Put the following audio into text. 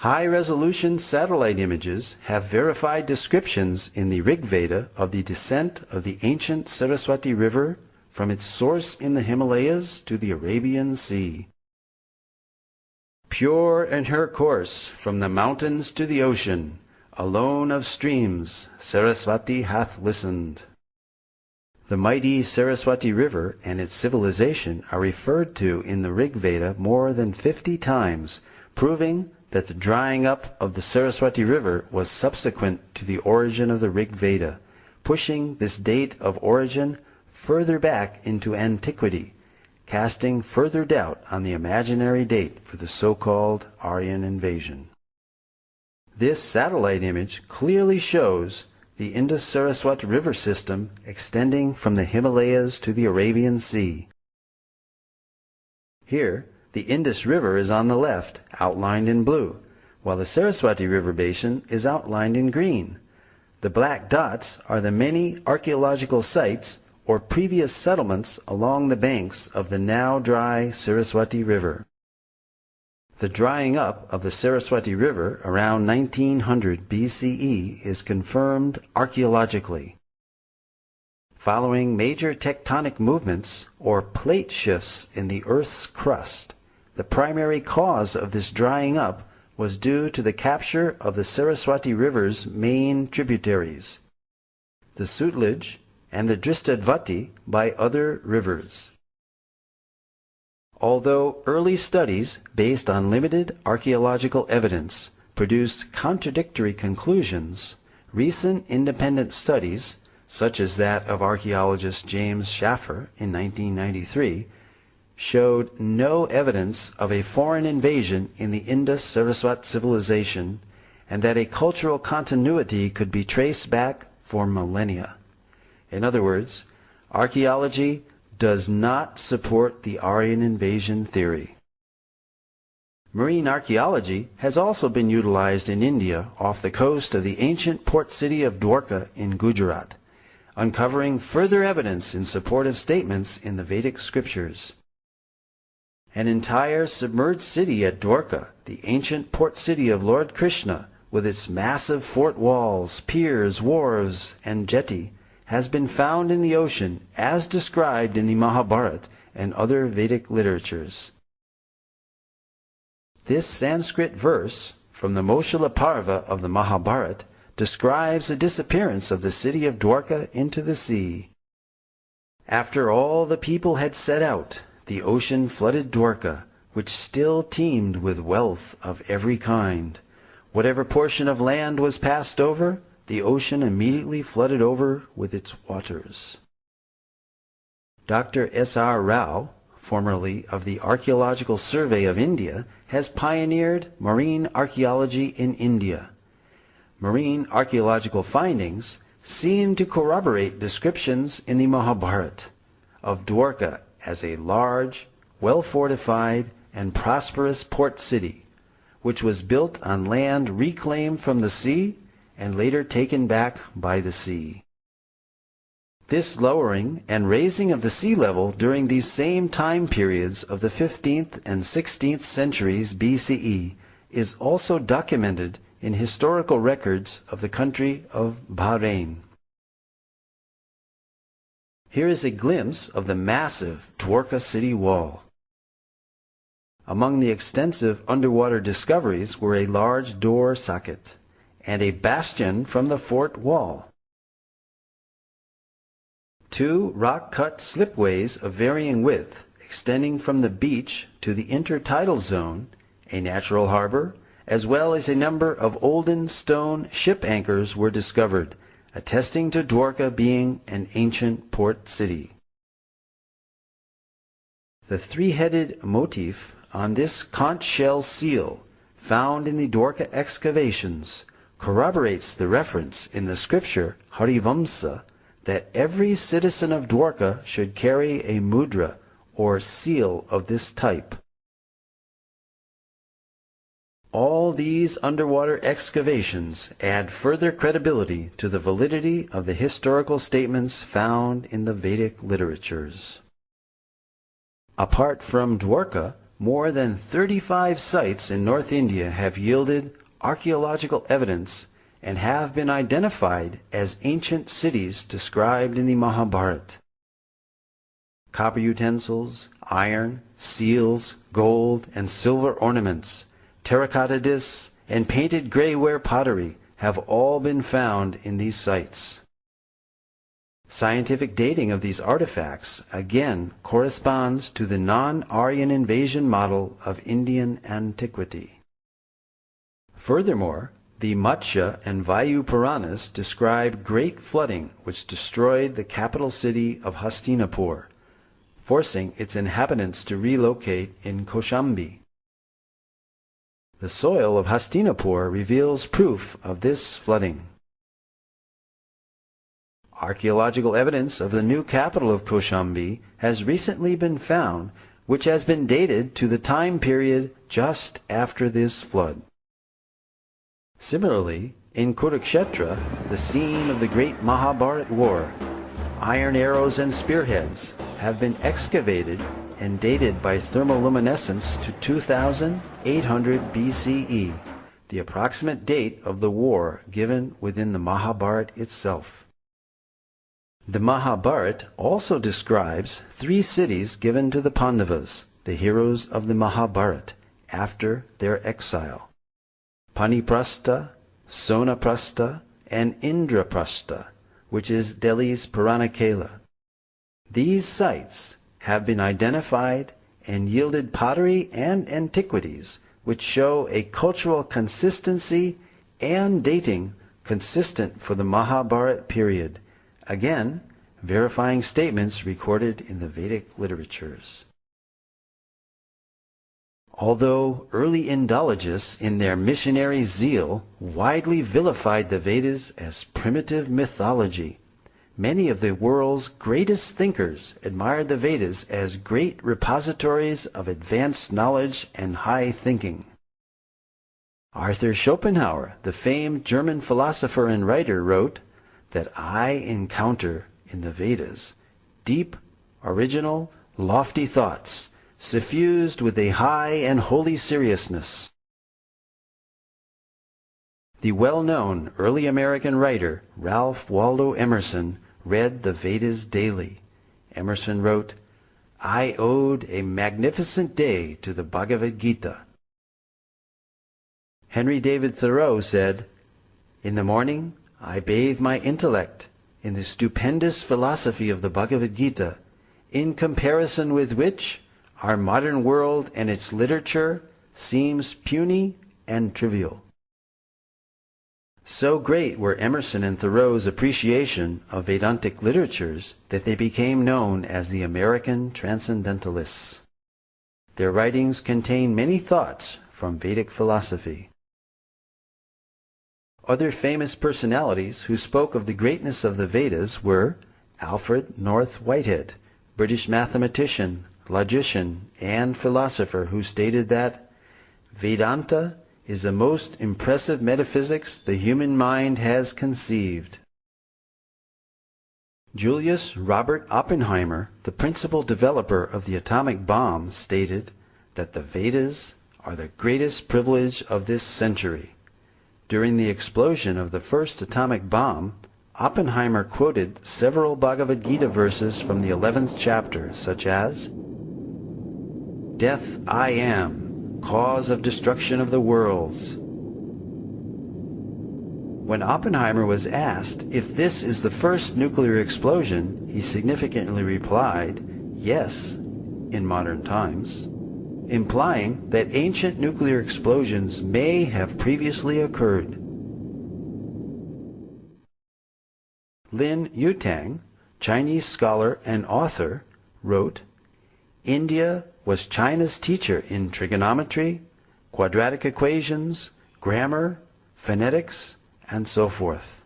High-resolution satellite images have verified descriptions in the Rig Veda of the descent of the ancient Saraswati River from its source in the Himalayas to the Arabian Sea. Pure in her course from the mountains to the ocean, alone of streams, Saraswati hath listened. The mighty Saraswati River and its civilization are referred to in the Rig Veda more than 50 times, proving that the drying up of the Saraswati River was subsequent to the origin of the Rig Veda, pushing this date of origin further back into antiquity, casting further doubt on the imaginary date for the so-called Aryan invasion. This satellite image clearly shows the Indus-Saraswati River system extending from the Himalayas to the Arabian Sea. Here, the Indus River is on the left, outlined in blue, while the Saraswati River basin is outlined in green. The black dots are the many archaeological sites or previous settlements along the banks of the now dry Saraswati River. The drying up of the Saraswati River around 1900 BCE is confirmed archaeologically. Following major tectonic movements or plate shifts in the Earth's crust, the primary cause of this drying up was due to the capture of the Saraswati River's main tributaries, the Sutlej and the Dristadvati, by other rivers. Although early studies based on limited archaeological evidence produced contradictory conclusions, recent independent studies, such as that of archaeologist James Schaffer in 1993, showed no evidence of a foreign invasion in the Indus-Saraswat civilization, and that a cultural continuity could be traced back for millennia. In other words, archaeology does not support the Aryan invasion theory. Marine archaeology has also been utilized in India off the coast of the ancient port city of Dwarka in Gujarat, uncovering further evidence in support of statements in the Vedic scriptures. An entire submerged city at Dwarka, the ancient port city of Lord Krishna, with its massive fort walls, piers, wharves, and jetty, has been found in the ocean as described in the Mahabharata and other Vedic literatures. This Sanskrit verse from the Moshila Parva of the Mahabharata describes the disappearance of the city of Dwarka into the sea. After all the people had set out, the ocean flooded Dwarka, which still teemed with wealth of every kind. Whatever portion of land was passed over, the ocean immediately flooded over with its waters. Dr. S.R. Rao, formerly of the Archaeological Survey of India, has pioneered marine archaeology in India. Marine archaeological findings seem to corroborate descriptions in the Mahabharata of Dwarka as a large, well-fortified, and prosperous port city, which was built on land reclaimed from the sea and later taken back by the sea. This lowering and raising of the sea level during these same time periods of the 15th and 16th centuries BCE is also documented in historical records of the country of Bahrain. Here is a glimpse of the massive Dwarka city wall. Among the extensive underwater discoveries were a large door socket and a bastion from the fort wall. 2 rock-cut slipways of varying width extending from the beach to the intertidal zone, a natural harbor, as well as a number of olden stone ship anchors were discovered, attesting to Dwarka being an ancient port city. The three-headed motif on this conch shell seal, found in the Dwarka excavations, corroborates the reference in the scripture Harivamsa that every citizen of Dwarka should carry a mudra or seal of this type. All these underwater excavations add further credibility to the validity of the historical statements found in the Vedic literatures. Apart from Dwarka, more than 35 sites in North India have yielded archaeological evidence and have been identified as ancient cities described in the Mahabharata. Copper utensils, iron, seals, gold, and silver ornaments, terracotta discs, and painted grayware pottery have all been found in these sites. Scientific dating of these artifacts again corresponds to the non-Aryan invasion model of Indian antiquity. Furthermore, the Matsya and Vayu Puranas describe great flooding which destroyed the capital city of Hastinapur, forcing its inhabitants to relocate in Kaushambi. The soil of Hastinapur reveals proof of this flooding. Archaeological evidence of the new capital of Kaushambi has recently been found, which has been dated to the time period just after this flood. Similarly, in Kurukshetra, the scene of the great Mahabharata war, iron arrows and spearheads have been excavated and dated by thermoluminescence to 2800 BCE, the approximate date of the war given within the Mahabharata itself. The Mahabharata also describes 3 cities given to the Pandavas, the heroes of the Mahabharata, after their exile: Paniprastha, Sonaprastha, and Indraprastha, which is Delhi's Puranakela. These sites have been identified and yielded pottery and antiquities which show a cultural consistency and dating consistent for the Mahabharata period, again verifying statements recorded in the Vedic literatures. Although early Indologists in their missionary zeal widely vilified the Vedas as primitive mythology, many of the world's greatest thinkers admired the Vedas as great repositories of advanced knowledge and high thinking. Arthur Schopenhauer, the famed German philosopher and writer, wrote that I encounter in the Vedas deep, original, lofty thoughts, suffused with a high and holy seriousness. The well-known early American writer Ralph Waldo Emerson read the Vedas daily. Emerson wrote, I owed a magnificent day to the Bhagavad Gita. Henry David Thoreau said, in the morning I bathe my intellect in the stupendous philosophy of the Bhagavad Gita, in comparison with which our modern world and its literature seems puny and trivial. So great were Emerson and Thoreau's appreciation of Vedantic literatures that they became known as the American Transcendentalists. Their writings contain many thoughts from Vedic philosophy. Other famous personalities who spoke of the greatness of the Vedas were Alfred North Whitehead, British mathematician, logician, and philosopher, who stated that Vedanta is the most impressive metaphysics the human mind has conceived. Julius Robert Oppenheimer, the principal developer of the atomic bomb, stated that the Vedas are the greatest privilege of this century. During the explosion of the first atomic bomb, Oppenheimer quoted several Bhagavad Gita verses from the 11th chapter, such as, Death I am, cause of destruction of the worlds. When Oppenheimer was asked if this is the first nuclear explosion, he significantly replied, yes, in modern times, implying that ancient nuclear explosions may have previously occurred. Lin Yutang, Chinese scholar and author, wrote, India was China's teacher in trigonometry, quadratic equations, grammar, phonetics, and so forth.